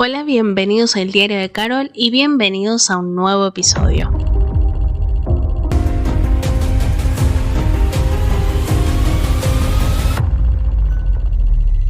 Hola, bienvenidos al Diario de Carol y bienvenidos a un nuevo episodio.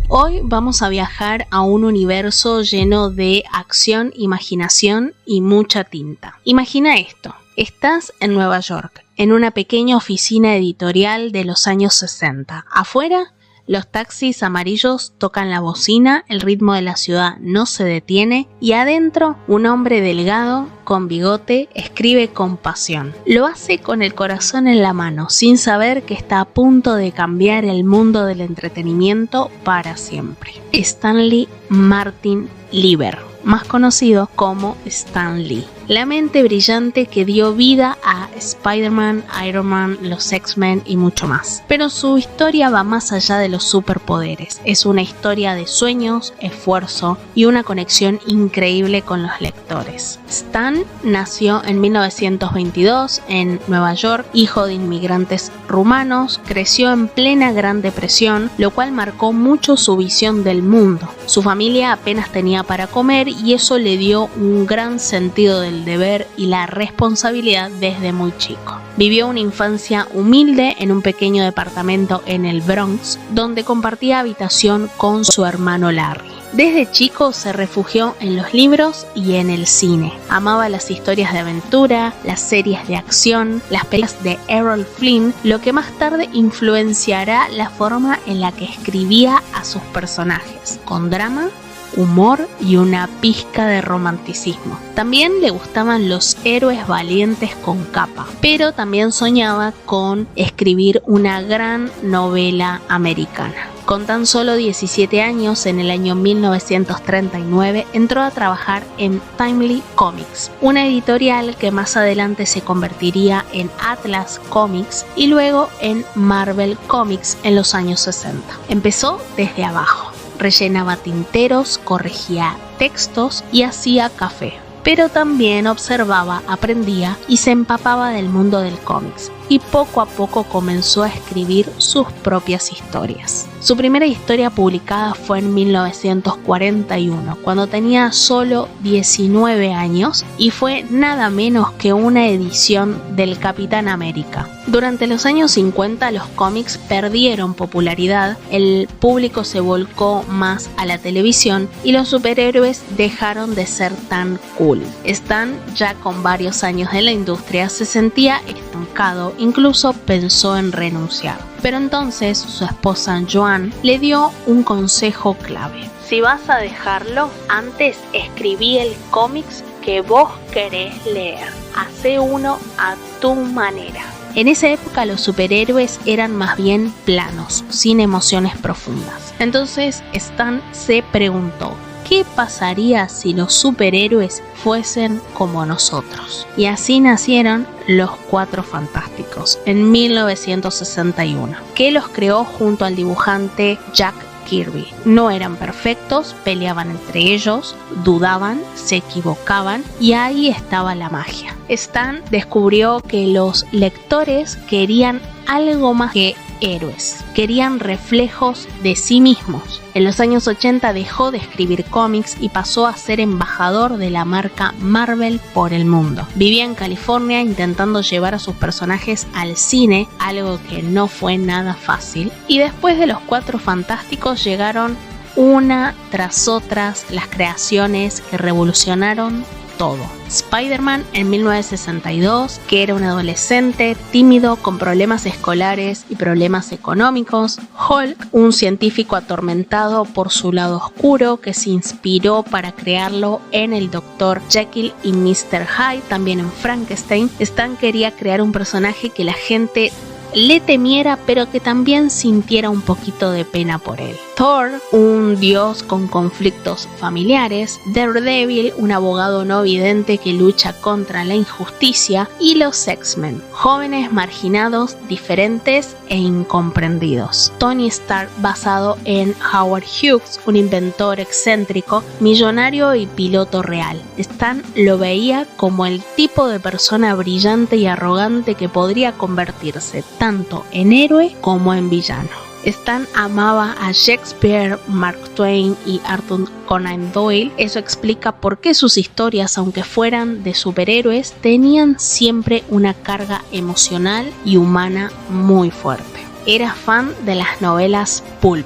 Hoy vamos a viajar a un universo lleno de acción, imaginación y mucha tinta. Imagina esto, estás en Nueva York, en una pequeña oficina editorial de los años 60. Afuera, los taxis amarillos tocan la bocina, el ritmo de la ciudad no se detiene y adentro un hombre delgado con bigote escribe con pasión. Lo hace con el corazón en la mano, sin saber que está a punto de cambiar el mundo del entretenimiento para siempre. Stanley Martin Lieber, más conocido como Stan Lee. La mente brillante que dio vida a Spider-Man, Iron Man, los X-Men y mucho más. Pero su historia va más allá de los superpoderes. Es una historia de sueños, esfuerzo y una conexión increíble con los lectores. Stan nació en 1922 en Nueva York, hijo de inmigrantes rumanos, creció en plena Gran Depresión, lo cual marcó mucho su visión del mundo. Su familia apenas tenía para comer y eso le dio un gran sentido del deber y la responsabilidad desde muy chico. Vivió una infancia humilde en un pequeño departamento en el Bronx, donde compartía habitación con su hermano Larry. Desde chico se refugió en los libros y en el cine. Amaba las historias de aventura, las series de acción, las películas de Errol Flynn, lo que más tarde influenciará la forma en la que escribía a sus personajes, con drama, humor y una pizca de romanticismo. También le gustaban los héroes valientes con capa, pero también soñaba con escribir una gran novela americana. Con tan solo 17 años, en el año 1939, entró a trabajar en Timely Comics, una editorial que más adelante se convertiría en Atlas Comics y luego en Marvel Comics en los años 60. Empezó desde abajo. Rellenaba tinteros, corregía textos y hacía café. Pero también observaba, aprendía y se empapaba del mundo del cómics. Y poco a poco comenzó a escribir sus propias historias. Su primera historia publicada fue en 1941, cuando tenía solo 19 años y fue nada menos que una edición del Capitán América. Durante los años 50 los cómics perdieron popularidad, el público se volcó más a la televisión y los superhéroes dejaron de ser tan cool. Stan, ya con varios años en la industria, se sentía estancado, incluso pensó en renunciar. Pero entonces su esposa Joan le dio un consejo clave. Si vas a dejarlo, antes escribí el cómics que vos querés leer. Hacé uno a tu manera. En esa época los superhéroes eran más bien planos, sin emociones profundas. Entonces Stan se preguntó, ¿qué pasaría si los superhéroes fuesen como nosotros? Y así nacieron los Cuatro Fantásticos en 1961, que los creó junto al dibujante Jack Kirby. No eran perfectos, peleaban entre ellos, dudaban, se equivocaban y ahí estaba la magia. Stan descubrió que los lectores querían algo más que héroes, querían reflejos de sí mismos. En los años 80 dejó de escribir cómics y pasó a ser embajador de la marca Marvel por el mundo. Vivía en California intentando llevar a sus personajes al cine, algo que no fue nada fácil. Y después de los Cuatro Fantásticos llegaron una tras otras las creaciones que revolucionaron todo. Spider-Man en 1962, que era un adolescente tímido con problemas escolares y problemas económicos. Hulk, un científico atormentado por su lado oscuro que se inspiró para crearlo en el Dr. Jekyll y Mr. Hyde, también en Frankenstein. Stan quería crear un personaje que la gente le temiera, pero que también sintiera un poquito de pena por él. Thor, un dios con conflictos familiares. Daredevil, un abogado no vidente que lucha contra la injusticia. Y los X-Men, jóvenes marginados, diferentes e incomprendidos. Tony Stark, basado en Howard Hughes, un inventor excéntrico, millonario y piloto real. Stan lo veía como el tipo de persona brillante y arrogante que podría convertirse tanto en héroe como en villano. Stan amaba a Shakespeare, Mark Twain y Arthur Conan Doyle. Eso explica por qué sus historias, aunque fueran de superhéroes, tenían siempre una carga emocional y humana muy fuerte. Era fan de las novelas pulp,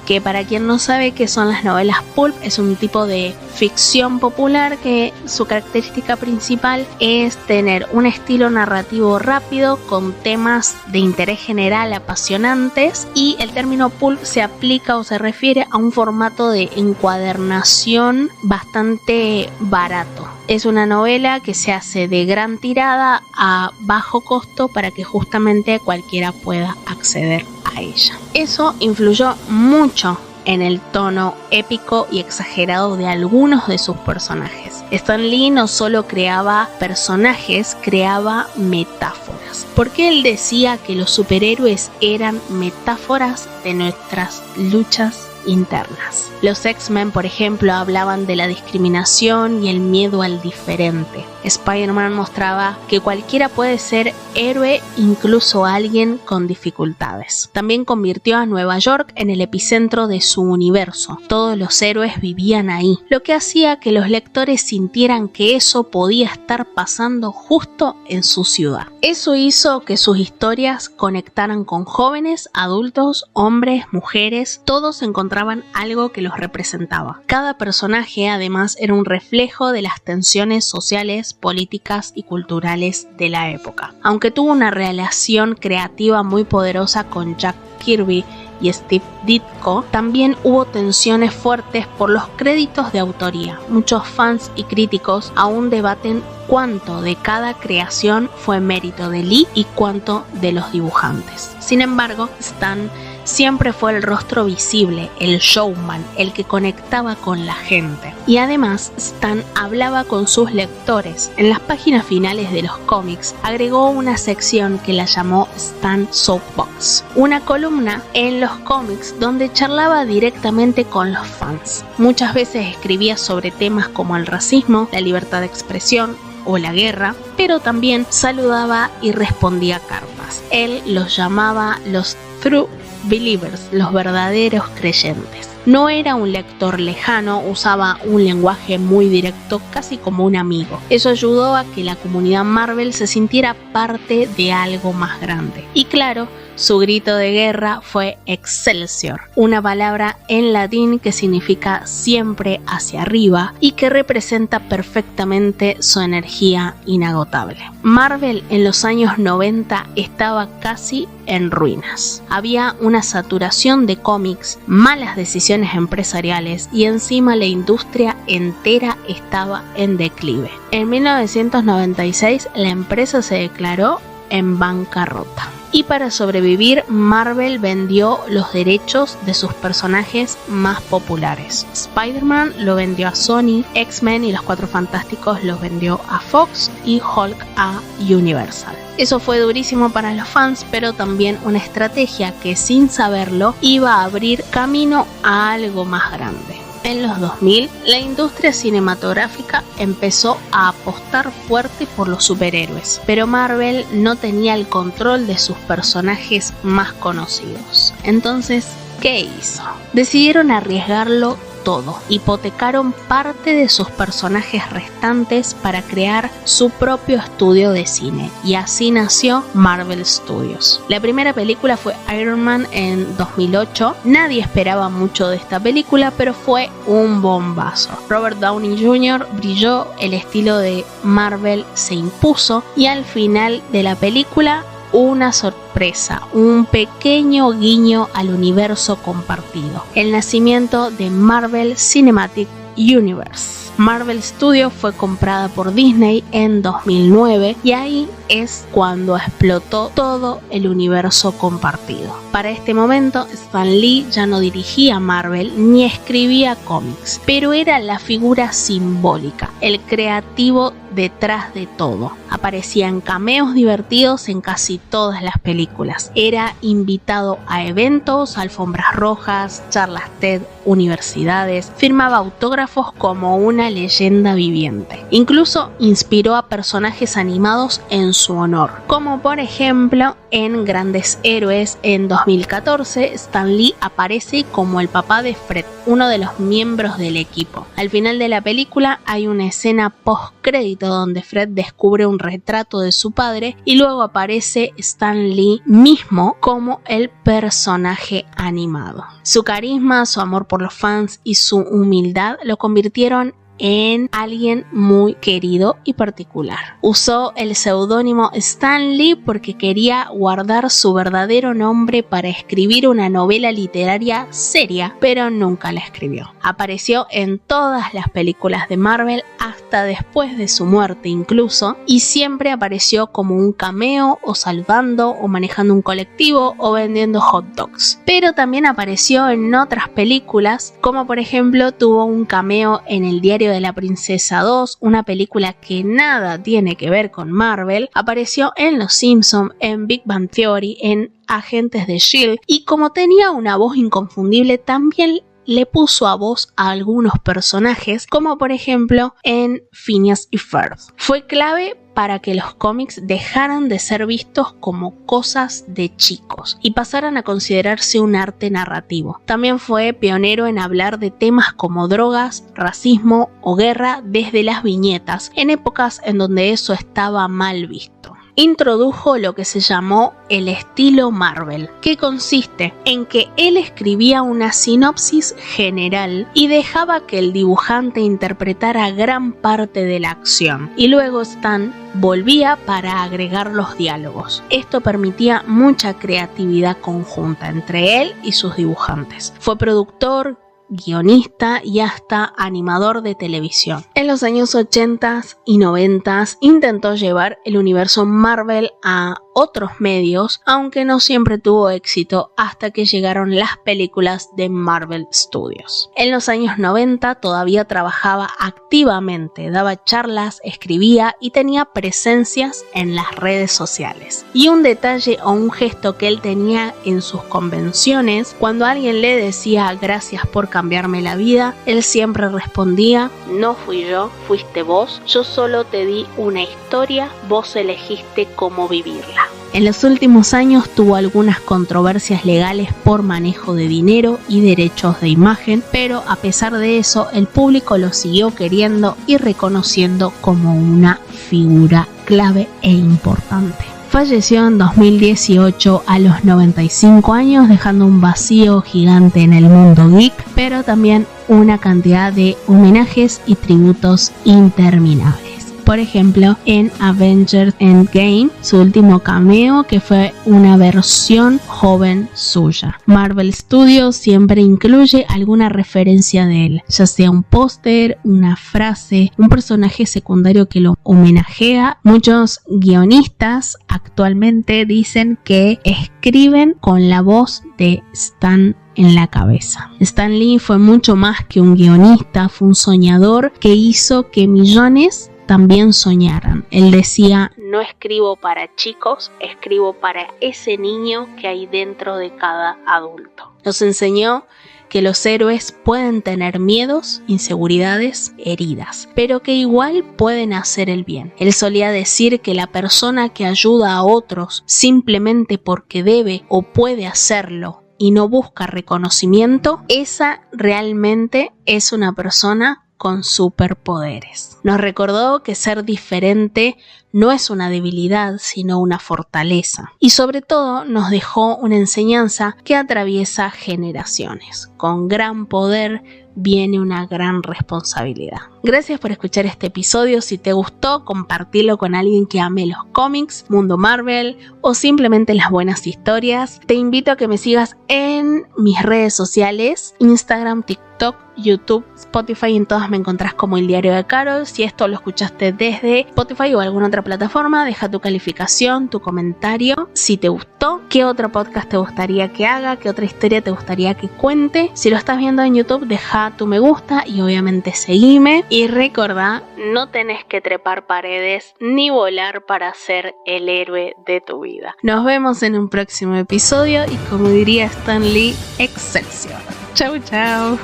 que para quien no sabe qué son las novelas pulp, es un tipo de ficción popular que su característica principal es tener un estilo narrativo rápido con temas de interés general apasionantes, y el término pulp se aplica o se refiere a un formato de encuadernación bastante barato. Es una novela que se hace de gran tirada a bajo costo para que justamente cualquiera pueda acceder a ella. Eso influyó mucho en el tono épico y exagerado de algunos de sus personajes. Stan Lee no solo creaba personajes, creaba metáforas, porque él decía que los superhéroes eran metáforas de nuestras luchas internas. Los X-Men, por ejemplo, hablaban de la discriminación y el miedo al diferente. Spider-Man mostraba que cualquiera puede ser héroe, incluso alguien con dificultades. También convirtió a Nueva York en el epicentro de su universo. Todos los héroes vivían ahí, lo que hacía que los lectores sintieran que eso podía estar pasando justo en su ciudad. Eso hizo que sus historias conectaran con jóvenes, adultos, hombres, mujeres. Todos encontraban algo que los representaba. Cada personaje, además, era un reflejo de las tensiones sociales, políticas y culturales de la época. Aunque tuvo una relación creativa muy poderosa con Jack Kirby y Steve Ditko, también hubo tensiones fuertes por los créditos de autoría. Muchos fans y críticos aún debaten cuánto de cada creación fue mérito de Lee y cuánto de los dibujantes. Sin embargo, Stan siempre fue el rostro visible, el showman, el que conectaba con la gente. Y además, Stan hablaba con sus lectores. En las páginas finales de los cómics, agregó una sección que la llamó Stan Soapbox, una columna en los cómics donde charlaba directamente con los fans. Muchas veces escribía sobre temas como el racismo, la libertad de expresión o la guerra, pero también saludaba y respondía cartas. Él los llamaba los True Believers, los verdaderos creyentes. No era un lector lejano, usaba un lenguaje muy directo, casi como un amigo. Eso ayudó a que la comunidad Marvel se sintiera parte de algo más grande. Y claro, su grito de guerra fue Excelsior, una palabra en latín que significa siempre hacia arriba y que representa perfectamente su energía inagotable. Marvel en los años 90 estaba casi en ruinas. Había una saturación de cómics, malas decisiones empresariales y encima la industria entera estaba en declive. En 1996 la empresa se declaró en bancarrota. Y para sobrevivir, Marvel vendió los derechos de sus personajes más populares. Spider-Man lo vendió a Sony, X-Men y los Cuatro Fantásticos los vendió a Fox y Hulk a Universal. Eso fue durísimo para los fans, pero también una estrategia que sin saberlo iba a abrir camino a algo más grande. En los 2000, la industria cinematográfica empezó a apostar fuerte por los superhéroes, pero Marvel no tenía el control de sus personajes más conocidos. Entonces, ¿qué hizo? Decidieron arriesgarlo todo. Hipotecaron parte de sus personajes restantes para crear su propio estudio de cine, y así nació Marvel Studios. La primera película fue Iron Man en 2008. Nadie esperaba mucho de esta película, pero fue un bombazo. Robert Downey Jr. brilló, el estilo de Marvel se impuso y al final de la película una sorpresa, un pequeño guiño al universo compartido, el nacimiento de Marvel Cinematic Universe. Marvel Studios fue comprada por Disney en 2009 y ahí es cuando explotó todo el universo compartido. Para este momento, Stan Lee ya no dirigía Marvel ni escribía cómics, pero era la figura simbólica, el creativo detrás de todo. Aparecía en cameos divertidos en casi todas las películas. Era invitado a eventos, alfombras rojas, charlas TED, universidades. Firmaba autógrafos como una leyenda viviente. Incluso inspiró a personajes animados en su honor, como por ejemplo en Grandes Héroes en 2014, Stan Lee aparece como el papá de Fred, uno de los miembros del equipo. Al final de la película hay una escena post-crédito donde Fred descubre un retrato de su padre y luego aparece Stan Lee mismo como el personaje animado. Su carisma, su amor por los fans y su humildad lo convirtieron en alguien muy querido y particular. Usó el seudónimo Stan Lee porque quería guardar su verdadero nombre para escribir una novela literaria seria, pero nunca la escribió. Apareció en todas las películas de Marvel hasta después de su muerte incluso, y siempre apareció como un cameo o saludando o manejando un colectivo o vendiendo hot dogs. Pero también apareció en otras películas, como por ejemplo tuvo un cameo en El diario de la princesa 2, una película que nada tiene que ver con Marvel. Apareció en Los Simpson, en Big Bang Theory, en Agentes de S.H.I.E.L.D. y como tenía una voz inconfundible también le puso a voz a algunos personajes, como por ejemplo en Phineas y Ferb. Fue clave para que los cómics dejaran de ser vistos como cosas de chicos y pasaran a considerarse un arte narrativo. También fue pionero en hablar de temas como drogas, racismo o guerra desde las viñetas, en épocas en donde eso estaba mal visto. Introdujo lo que se llamó el estilo Marvel, que consiste en que él escribía una sinopsis general y dejaba que el dibujante interpretara gran parte de la acción, y luego Stan volvía para agregar los diálogos. Esto permitía mucha creatividad conjunta entre él y sus dibujantes. Fue productor, guionista y hasta animador de televisión. En los años 80 y 90 intentó llevar el universo Marvel a otros medios, aunque no siempre tuvo éxito hasta que llegaron las películas de Marvel Studios. En los años 90 todavía trabajaba activamente, daba charlas, escribía y tenía presencias en las redes sociales. Y un detalle o un gesto que él tenía en sus convenciones, cuando alguien le decía gracias por cambiarme la vida, él siempre respondía: no fui yo, fuiste vos, yo solo te di una historia, vos elegiste cómo vivirla. En los últimos años tuvo algunas controversias legales por manejo de dinero y derechos de imagen, pero a pesar de eso el público lo siguió queriendo y reconociendo como una figura clave e importante. Falleció en 2018 a los 95 años, dejando un vacío gigante en el mundo geek, pero también una cantidad de homenajes y tributos interminables. Por ejemplo, en Avengers Endgame, su último cameo, que fue una versión joven suya. Marvel Studios siempre incluye alguna referencia de él, ya sea un póster, una frase, un personaje secundario que lo homenajea. Muchos guionistas actualmente dicen que escriben con la voz de Stan en la cabeza. Stan Lee fue mucho más que un guionista, fue un soñador que hizo que millones también soñaran. Él decía: no escribo para chicos, escribo para ese niño que hay dentro de cada adulto. Nos enseñó que los héroes pueden tener miedos, inseguridades, heridas, pero que igual pueden hacer el bien. Él solía decir que la persona que ayuda a otros simplemente porque debe o puede hacerlo y no busca reconocimiento, esa realmente es una persona con superpoderes. Nos recordó que ser diferente no es una debilidad, sino una fortaleza. Y sobre todo nos dejó una enseñanza que atraviesa generaciones. Con gran poder viene una gran responsabilidad. Gracias por escuchar este episodio. Si te gustó, compartilo con alguien que ame los cómics, mundo Marvel o simplemente las buenas historias. Te invito a que me sigas en mis redes sociales, Instagram, TikTok, YouTube, Spotify. En todas me encontrás como El Diario de Carol. Si esto lo escuchaste desde Spotify o alguna otra plataforma, deja tu calificación, tu comentario. Si te gustó, ¿qué otro podcast te gustaría que haga? ¿Qué otra historia te gustaría que cuente? Si lo estás viendo en YouTube, deja tu me gusta y obviamente seguime. Y recordá, no tenés que trepar paredes ni volar para ser el héroe de tu vida. Nos vemos en un próximo episodio y, como diría Stan Lee, Excelsior. Chau, chau.